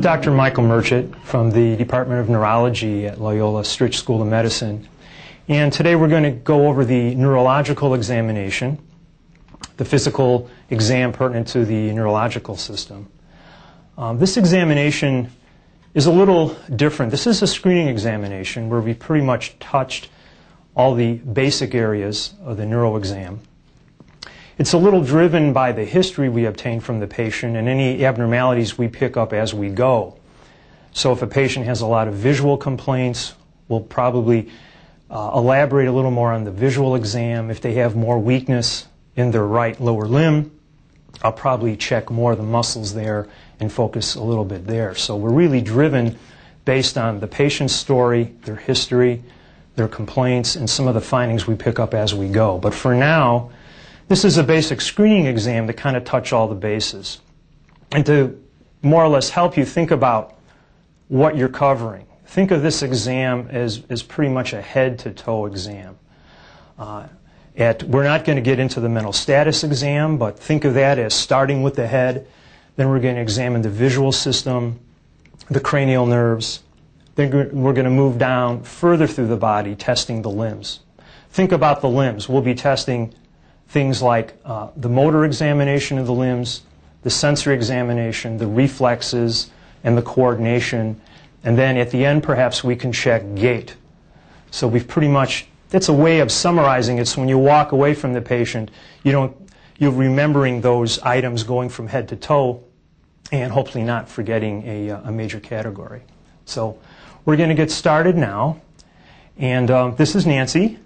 Dr. Michael Merchant from the Department of Neurology at Loyola Stritch School of Medicine. And today we're going to go over the neurological examination, the physical exam pertinent to the neurological system. This examination is a little different. This is a screening examination where we pretty much touched all the basic areas of the neuro exam. It's a little driven by the history we obtain from the patient and any abnormalities we pick up as we go. So if a patient has a lot of visual complaints, we'll probably elaborate a little more on the visual exam. If they have more weakness in their right lower limb, I'll probably check more of the muscles there and focus a little bit there. So we're really driven based on the patient's story, their history, their complaints, and some of the findings we pick up as we go. But for now, this is a basic screening exam to kind of touch all the bases and to more or less help you think about what you're covering. Think of this exam as pretty much a head-to-toe exam. We're not going to get into the mental status exam, but think of that as starting with the head. Then we're going to examine the visual system, the cranial nerves. Then we're going to move down further through the body, testing the limbs. Think about the limbs. We'll be testing things like the motor examination of the limbs, the sensory examination, the reflexes, and the coordination. And then at the end, perhaps we can check gait. So we've pretty much, that's a way of summarizing it. So when you walk away from the patient, you're remembering those items going from head to toe and hopefully not forgetting a major category. So we're going to get started now. And this is Nancy,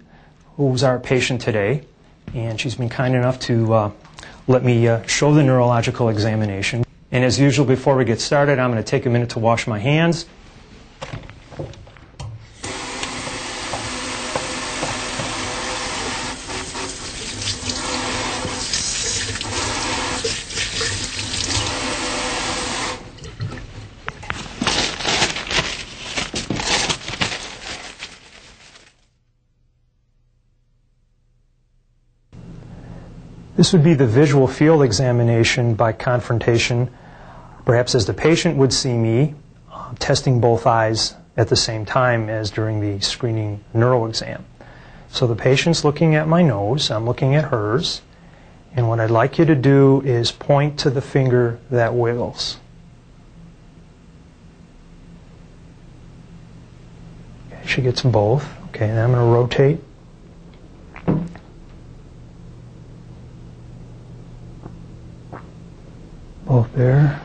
who's our patient today. And she's been kind enough to let me show the neurological examination. And as usual, before we get started, I'm going to take a minute to wash my hands. This would be the visual field examination by confrontation, perhaps as the patient would see me, testing both eyes at the same time as during the screening neuro exam. So the patient's looking at my nose, I'm looking at hers, and what I'd like you to do is point to the finger that wiggles. Okay, she gets both. Okay, and I'm going to rotate. Both there.